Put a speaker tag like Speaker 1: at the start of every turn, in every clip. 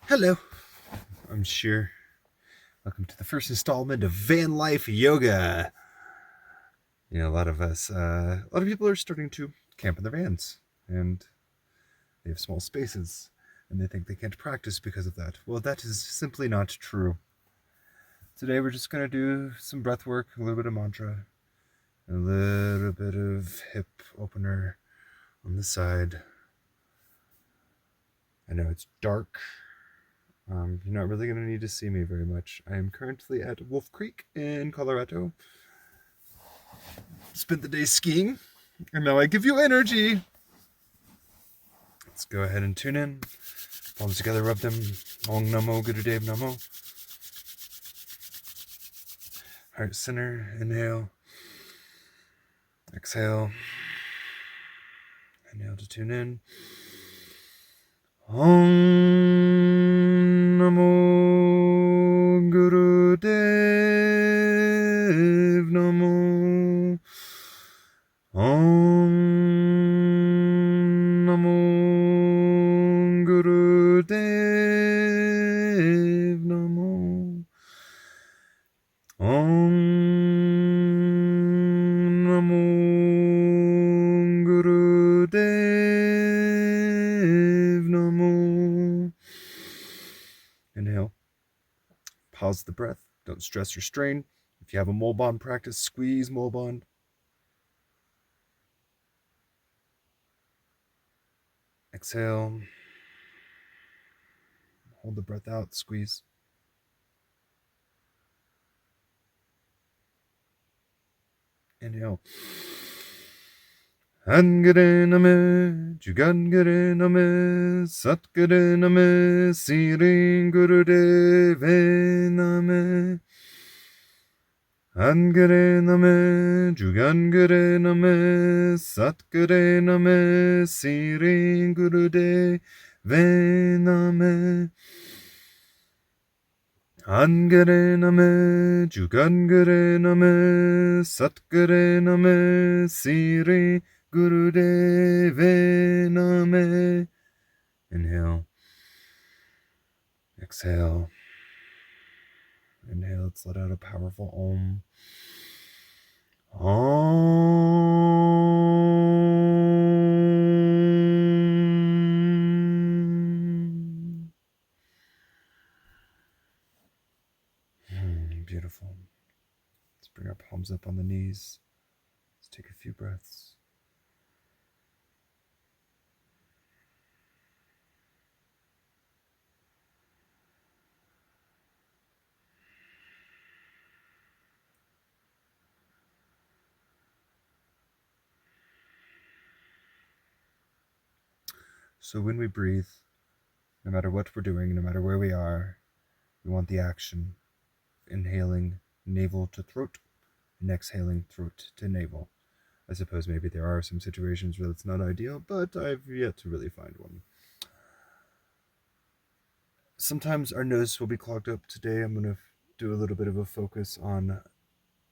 Speaker 1: Hello, I'm Sher. Welcome to the first installment of VanLIFE Yoga. You know, a lot of people are starting to camp in their vans, and they have small spaces, and they think they can't practice because of that. Well, that is simply not true. Today we're just going to do some breath work, a little bit of mantra, a little bit of hip opener on the side. I know it's dark. You're not really going to need to see me very much. I am currently at Wolf Creek in Colorado. Spent the day skiing, and now I give you energy. Let's go ahead and tune in. Palms together, rub them. Om Namo Gurudev Namo. Heart center, inhale. Exhale. Inhale to tune in. Om Namo Gurudev Namo. Om Namo Gurudev Namo. Om Namo Gurudev Namo. Inhale. Pause the breath. Don't stress or strain. If you have a mole bond practice, squeeze mole bond. Exhale. Hold the breath out. Squeeze. Inhale. Angare name, Jugangare name, Satgare name, Siring Gurudeve name. Angare name, Jugangare name, Satgare name, Siring Gurudeve name. Angare name, Jugangare name, Satgare name, Siring Gurudeve name. Inhale. Exhale. Inhale. Let's let out a powerful Om. Om. Beautiful. Let's bring our palms up on the knees. Let's take a few breaths. So when we breathe, no matter what we're doing, no matter where we are, we want the action. Inhaling navel to throat, and exhaling throat to navel. I suppose maybe there are some situations where that's not ideal, but I've yet to really find one. Sometimes our nose will be clogged up. Today I'm going to do a little bit of a focus on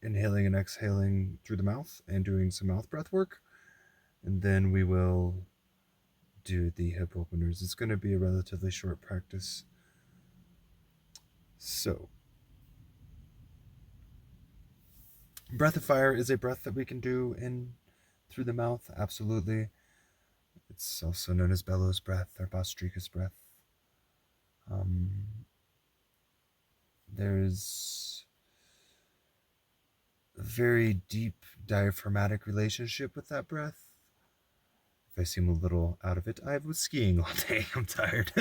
Speaker 1: inhaling and exhaling through the mouth and doing some mouth breath work. And then we will do the hip openers. It's going to be a relatively short practice. So, breath of fire is a breath that we can do in through the mouth, absolutely. It's also known as bellows breath or Bhastrika's breath. There's a very deep diaphragmatic relationship with that breath. If I seem a little out of it, I was skiing all day. I'm tired.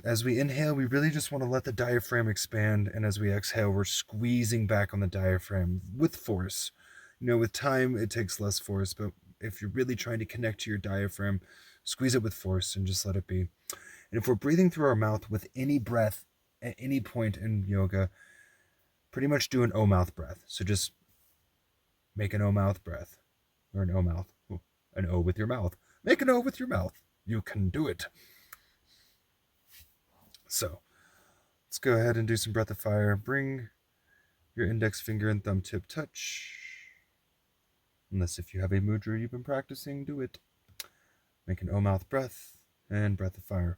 Speaker 1: As we inhale, we really just want to let the diaphragm expand, and as we exhale, we're squeezing back on the diaphragm with force. You know, with time, it takes less force, but if you're really trying to connect to your diaphragm, squeeze it with force and just let it be. And if we're breathing through our mouth with any breath at any point in yoga, pretty much do an O mouth breath. So just make an O mouth breath, or an O mouth, an O with your mouth. Make an O with your mouth. You can do it. So let's go ahead and do some breath of fire. Bring your index finger and thumb tip touch. Unless if you have a mudra you've been practicing, do it. Make an O mouth breath. And breath of fire.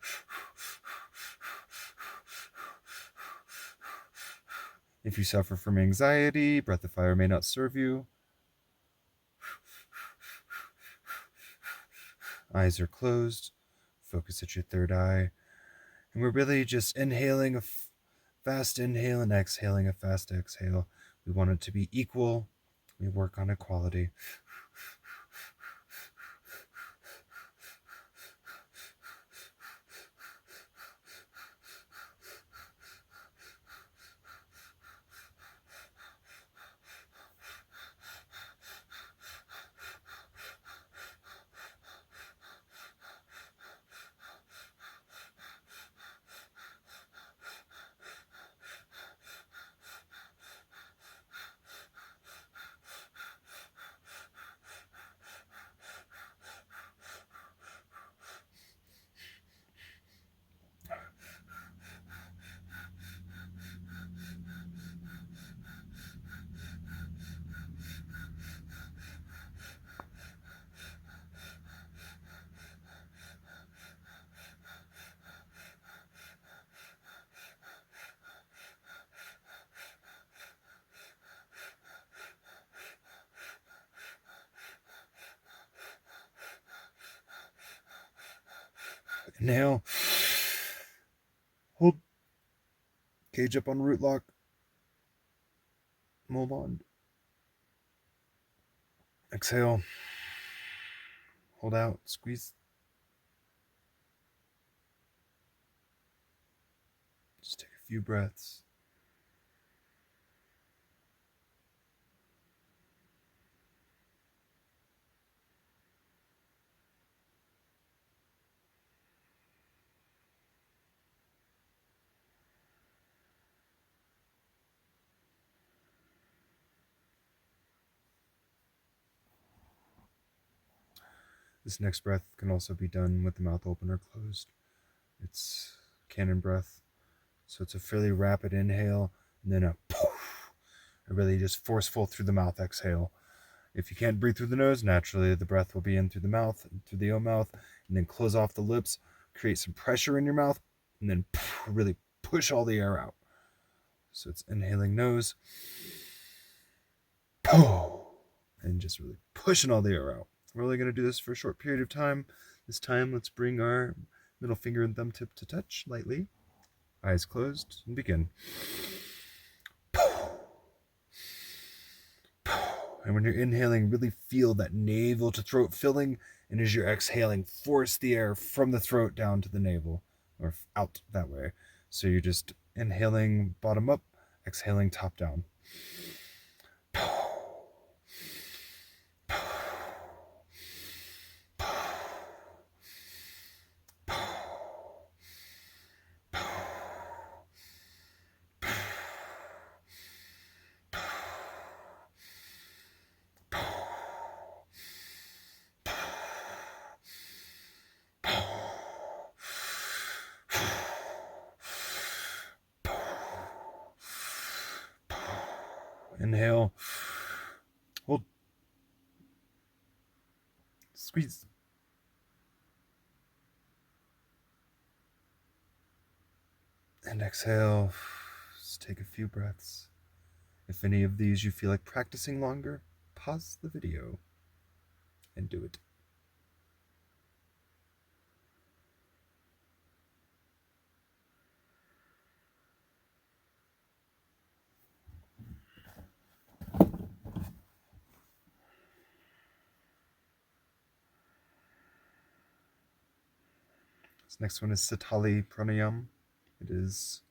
Speaker 1: If you suffer from anxiety, breath of fire may not serve you. Eyes are closed. Focus at your third eye. And we're really just inhaling a fast inhale and exhaling a fast exhale. We want it to be equal. We work on equality. Inhale. Hold. Cage up on root lock. Move on. Exhale. Hold out. Squeeze. Just take a few breaths. This next breath can also be done with the mouth open or closed. It's cannon breath. So it's a fairly rapid inhale and then a poof, a really just forceful through the mouth exhale. If you can't breathe through the nose, naturally the breath will be in through the mouth, through the O mouth, and then close off the lips, create some pressure in your mouth, and then poof, really push all the air out. So it's inhaling nose, poof, and just really pushing all the air out. We're only going to do this for a short period of time. This time, let's bring our middle finger and thumb tip to touch lightly. Eyes closed, and begin. And when you're inhaling, really feel that navel to throat filling, and as you're exhaling, force the air from the throat down to the navel, or out that way. So you're just inhaling bottom up, exhaling top down. Inhale. Hold. Squeeze. And exhale. Just take a few breaths. If any of these you feel like practicing longer, pause the video and do it. This next one is Sitali Pranayam. It is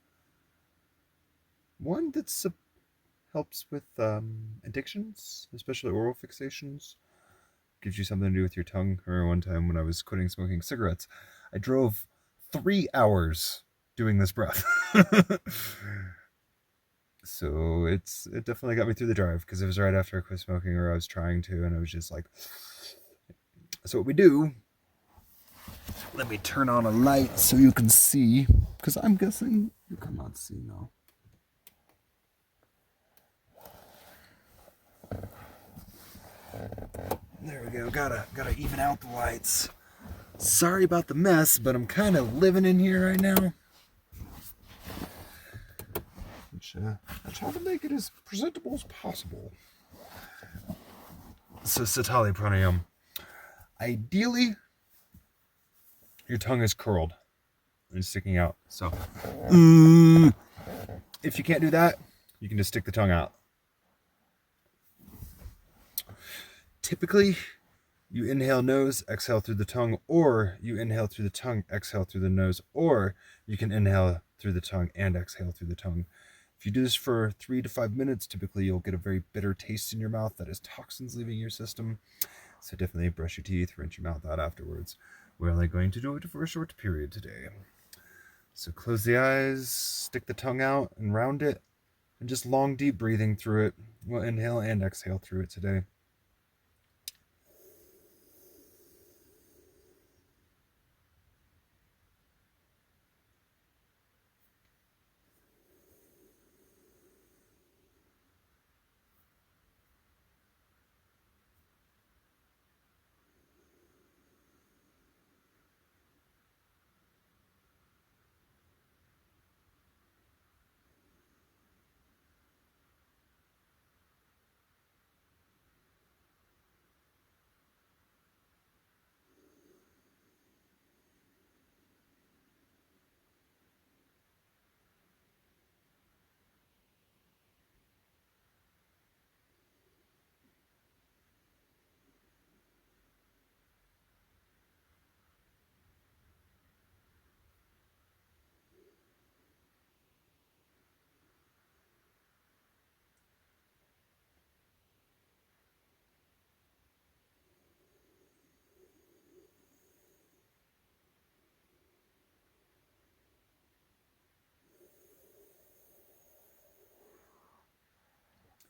Speaker 1: one that helps with addictions, especially oral fixations. Gives you something to do with your tongue. I remember one time when I was quitting smoking cigarettes, I drove 3 hours doing this breath. So it definitely got me through the drive, because it was right after I quit smoking, or I was trying to, and I was just like, so what we do, let me turn on a light so you can see, because I'm guessing you cannot see now. There we go. Gotta even out the lights. Sorry about the mess, but I'm kind of living in here right now. I try to make it as presentable as possible. So Sitali Pranayam. Ideally, your tongue is curled and sticking out. So if you can't do that, you can just stick the tongue out. Typically, you inhale nose, exhale through the tongue, or you inhale through the tongue, exhale through the nose, or you can inhale through the tongue and exhale through the tongue. If you do this for 3 to 5 minutes, typically you'll get a very bitter taste in your mouth that is toxins leaving your system. So definitely brush your teeth, rinse your mouth out afterwards. We're only going to do it for a short period today. So close the eyes, stick the tongue out and round it, and just long, deep breathing through it. We'll inhale and exhale through it today.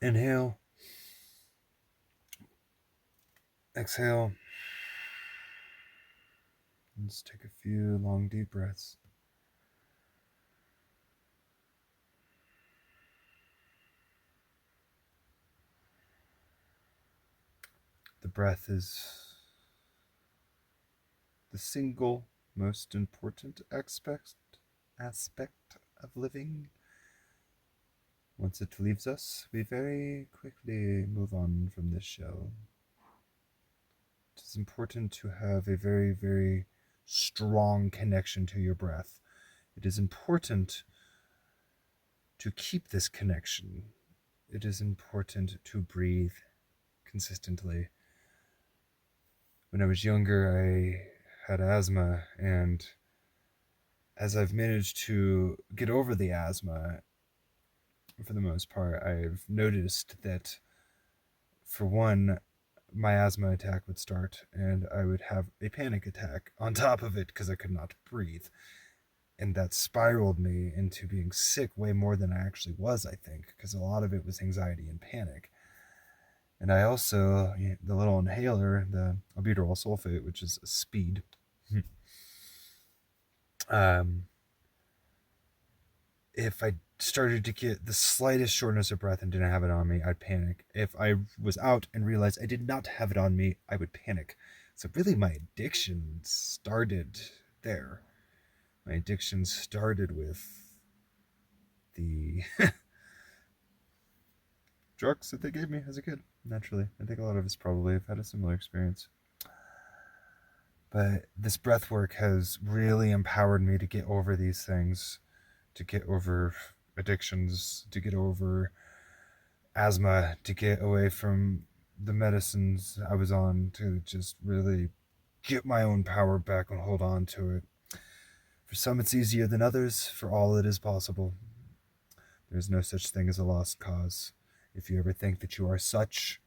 Speaker 1: Inhale. Exhale. And just take a few long, deep breaths. The breath is the single most important aspect of living. Once it leaves us, we very quickly move on from this shell. It is important to have a very, very strong connection to your breath. It is important to keep this connection. It is important to breathe consistently. When I was younger, I had asthma, and as I've managed to get over the asthma, for the most part, I've noticed that, for one, my asthma attack would start, and I would have a panic attack on top of it because I could not breathe. And that spiraled me into being sick way more than I actually was, I think, because a lot of it was anxiety and panic. And I also, the little inhaler, the albuterol sulfate, which is a speed, if I started to get the slightest shortness of breath and didn't have it on me, I'd panic. If I was out and realized I did not have it on me, I would panic. So really my addiction started there. My addiction started with the drugs that they gave me as a kid, naturally. I think a lot of us probably have had a similar experience. But this breath work has really empowered me to get over these things, to get over addictions, to get over asthma, to get away from the medicines I was on, to just really get my own power back and hold on to it. For some it's easier than others, for all it is possible. There's no such thing as a lost cause. If you ever think that you are such,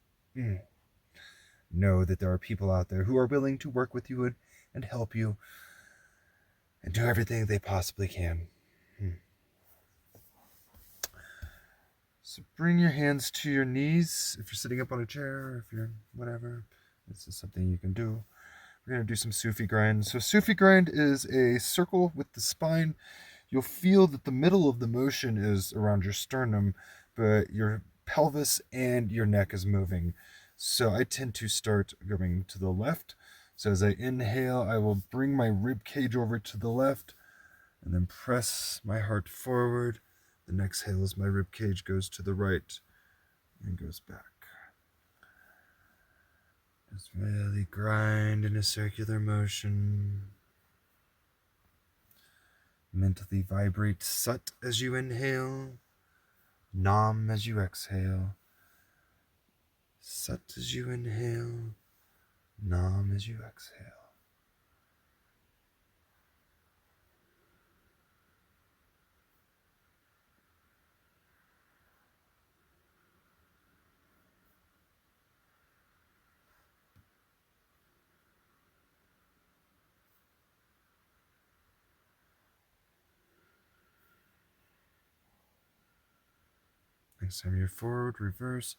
Speaker 1: know that there are people out there who are willing to work with you and help you and do everything they possibly can. So bring your hands to your knees if you're sitting up on a chair, if you're whatever. This is something you can do. We're going to do some Sufi Grind. So Sufi Grind is a circle with the spine. You'll feel that the middle of the motion is around your sternum, but your pelvis and your neck is moving. So I tend to start going to the left. So as I inhale, I will bring my rib cage over to the left and then press my heart forward. The exhale as my rib cage goes to the right and goes back. Just really grind in a circular motion. Mentally vibrate Sat as you inhale, Nam as you exhale. Sat as you inhale, Nam as you exhale. Next time you're forward, reverse.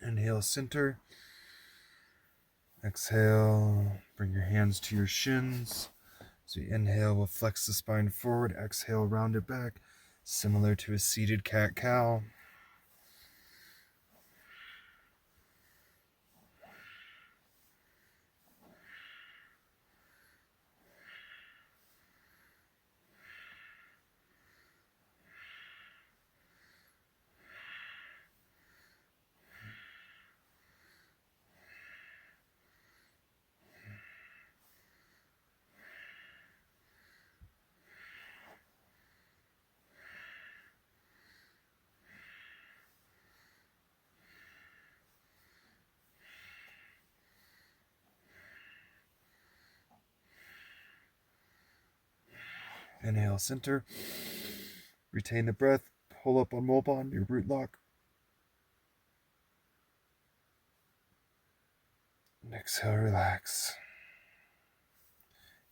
Speaker 1: Inhale, center. Exhale, bring your hands to your shins. So you inhale, we'll flex the spine forward. Exhale, round it back, similar to a seated cat-cow. Inhale, center. Retain the breath. Pull up on Molbon, your root lock. And exhale, relax.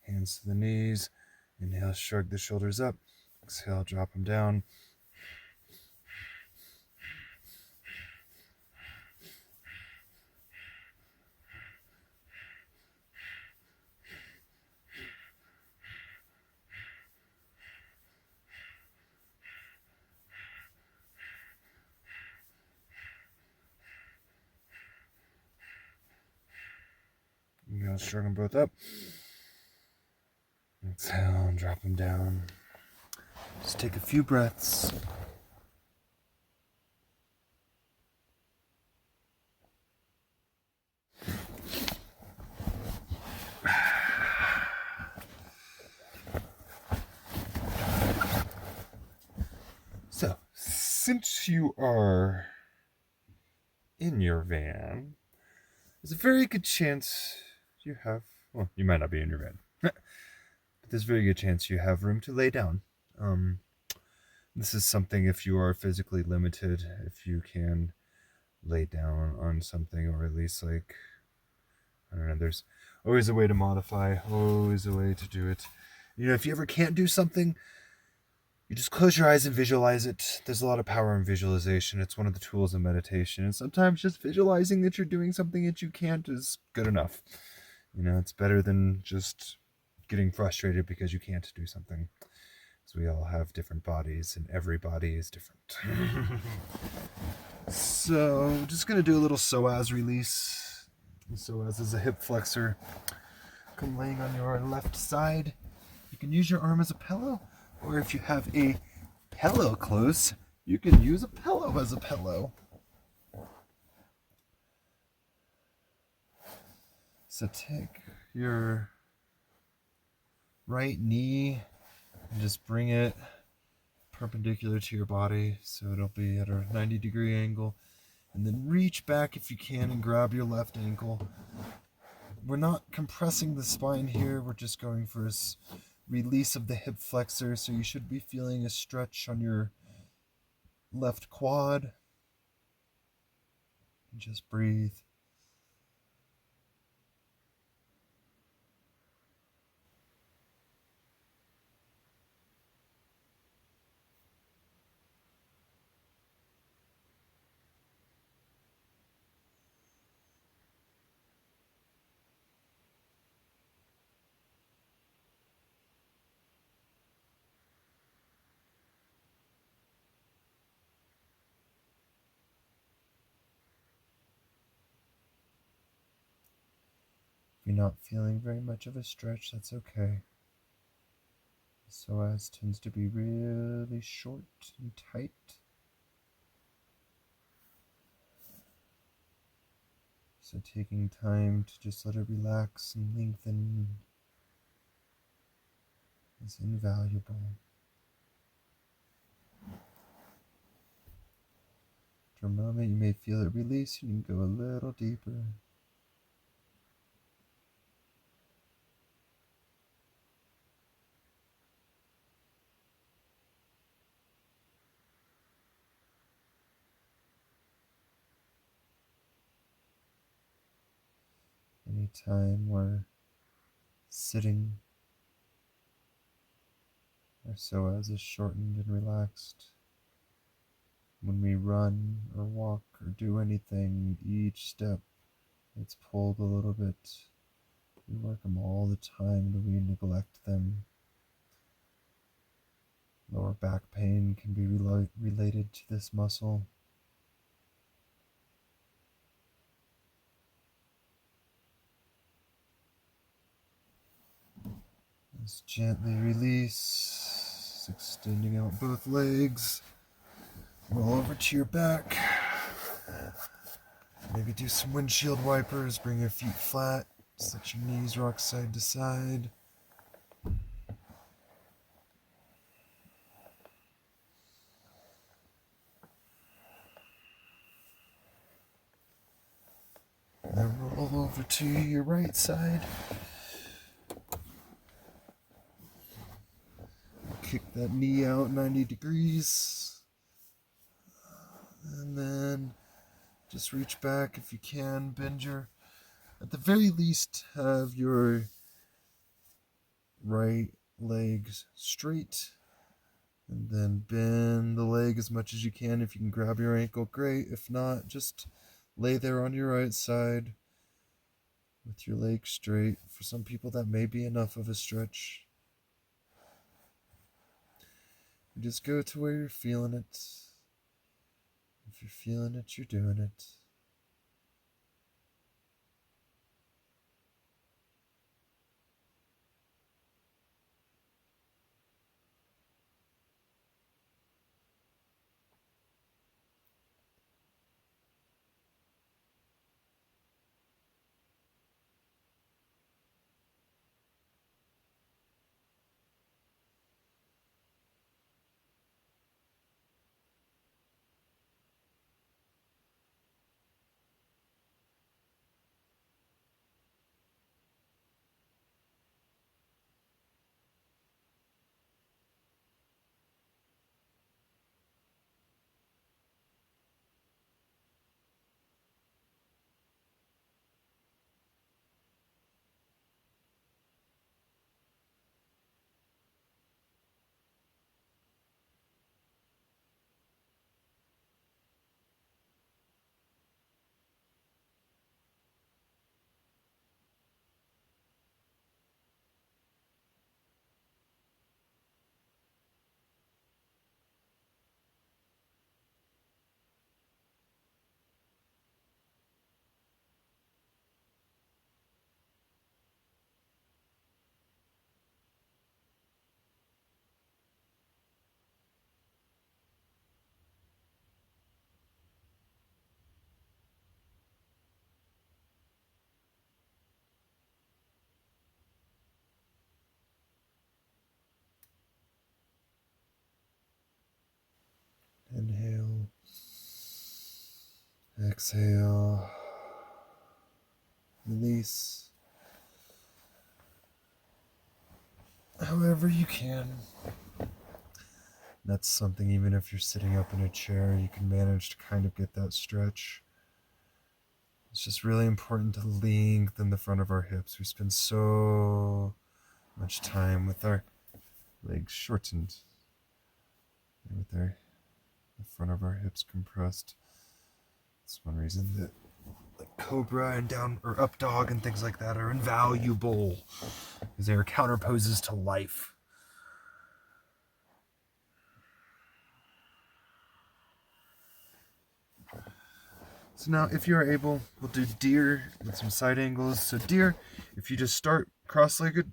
Speaker 1: Hands to the knees. Inhale, shrug the shoulders up. Exhale, drop them down. Inhale, shrug them both up. Exhale, and drop them down. Just take a few breaths. So, since you are in your van, there's a very good chance you have, well, you might not be in your van, but there's a very good chance you have room to lay down. This is something, if you are physically limited, if you can lay down on something, or at least, like, I don't know, there's always a way to modify, always a way to do it. You know, if you ever can't do something, you just close your eyes and visualize it. There's a lot of power in visualization. It's one of the tools of meditation. And sometimes just visualizing that you're doing something that you can't is good enough. You know, it's better than just getting frustrated because you can't do something. So we all have different bodies, and every body is different. So I'm just going to do a little Psoas release. Psoas is a hip flexor. Come laying on your left side. You can use your arm as a pillow, or if you have a pillow close, you can use a pillow as a pillow. So take your right knee and just bring it perpendicular to your body, so it'll be at a 90-degree angle. And then reach back if you can and grab your left ankle. We're not compressing the spine here. We're just going for a release of the hip flexor. So you should be feeling a stretch on your left quad. And just breathe. If you're not feeling very much of a stretch, that's okay. Psoas tends to be really short and tight. So taking time to just let it relax and lengthen is invaluable. For a moment, you may feel it release and you can go a little deeper. Anytime we're sitting, our psoas is shortened and relaxed. When we run or walk or do anything, each step it's pulled a little bit. We work them all the time, do we neglect them? Lower back pain can be related to this muscle. Just gently release, extending out both legs. Roll over to your back. Maybe do some windshield wipers, bring your feet flat, just let your knees rock side to side. And then roll over to your right side. Kick that knee out 90 degrees. And then just reach back if you can, bend your, at the very least, have your right leg straight. And then bend the leg as much as you can. If you can grab your ankle, great. If not, just lay there on your right side with your leg straight. For some people, that may be enough of a stretch. You just go to where you're feeling it. If you're feeling it, you're doing it. Exhale. Release. However you can. That's something, even if you're sitting up in a chair, you can manage to kind of get that stretch. It's just really important to lengthen the front of our hips. We spend so much time with our legs shortened and with the front of our hips compressed. That's one reason that like cobra and down or up dog and things like that are invaluable, because they are counterposes to life. So now, if you're able, we'll do deer with some side angles. So deer, if you just start cross-legged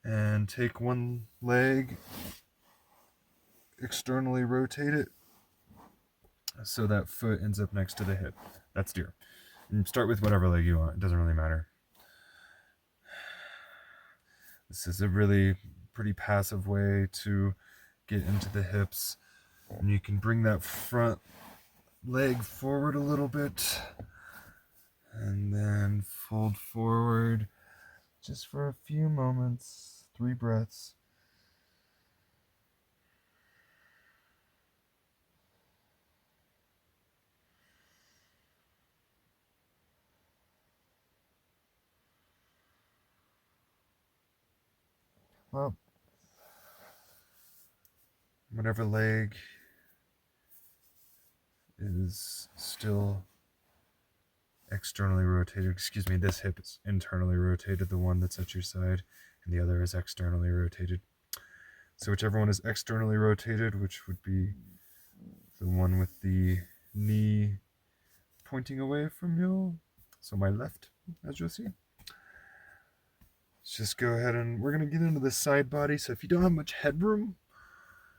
Speaker 1: and take one leg, externally rotate it so that foot ends up next to the hip. That's deer. And start with whatever leg you want. It doesn't really matter. This is a really pretty passive way to get into the hips. And you can bring that front leg forward a little bit and then fold forward just for a few moments, 3 breaths. Well, whatever leg is still externally rotated, excuse me, this hip is internally rotated, the one that's at your side, and the other is externally rotated. So whichever one is externally rotated, which would be the one with the knee pointing away from you, so my left, as you'll see. Let's just go ahead and we're going to get into the side body. So if you don't have much headroom,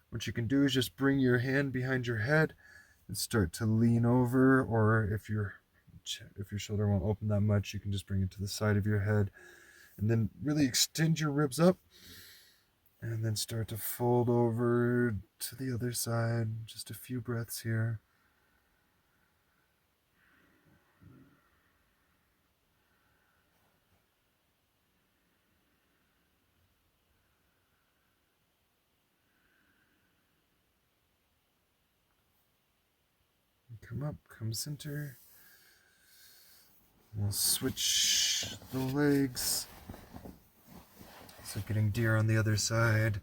Speaker 1: what you can do is just bring your hand behind your head and start to lean over, or if your shoulder won't open that much, you can just bring it to the side of your head and then really extend your ribs up and then start to fold over to the other side. Just a few breaths here. Come up, come center. We'll switch the legs. So getting deer on the other side.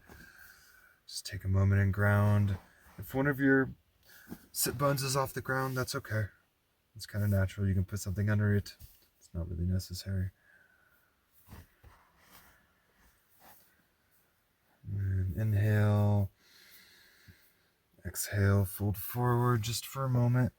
Speaker 1: Just take a moment and ground. If one of your sit bones is off the ground, that's okay. It's kind of natural. You can put something under it. It's not really necessary. And inhale. Exhale, fold forward just for a moment.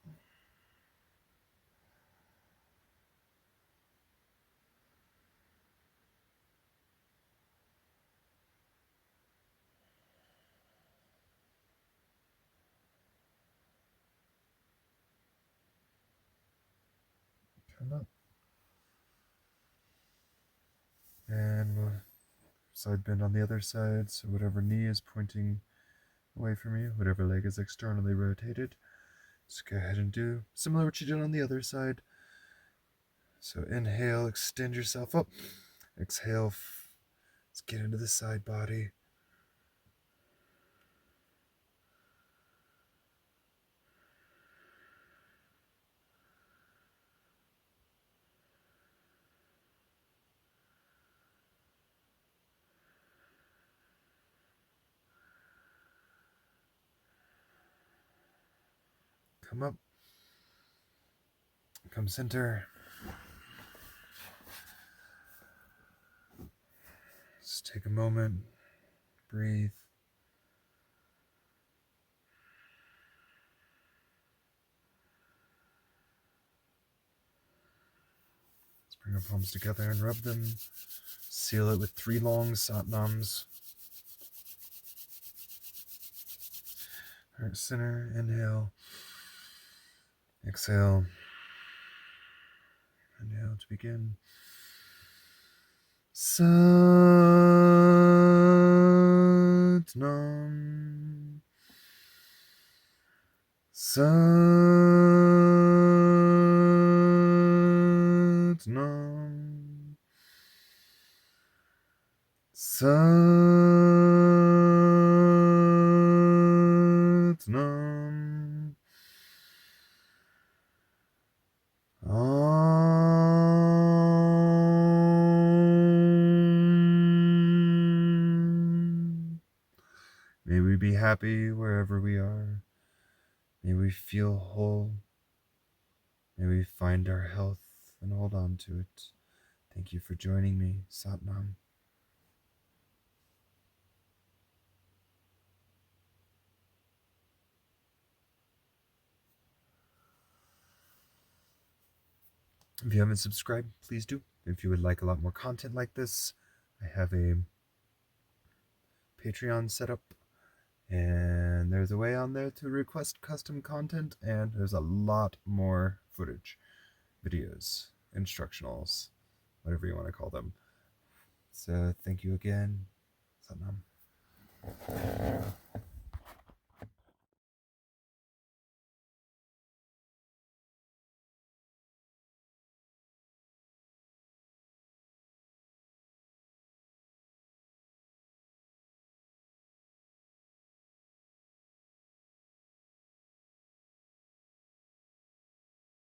Speaker 1: Come up. And we'll side bend on the other side, so whatever knee is pointing away from you, whatever leg is externally rotated, just go ahead and do similar to what you did on the other side. So inhale, extend yourself up. Exhale, let's get into the side body. Come up. Come center. Just take a moment. Breathe. Let's bring our palms together and rub them. Seal it with 3 long satnams. Heart center. Inhale. Exhale. Inhale to begin. Satnam. Satnam. Satnam. Satnam. May we be happy wherever we are. May we feel whole. May we find our health and hold on to it. Thank you for joining me. Satnam. If you haven't subscribed, please do. If you would like a lot more content like this, I have a Patreon set up, and there's a way on there to request custom content, and there's a lot more footage, videos, instructionals, whatever you want to call them. So thank you again. Satnam.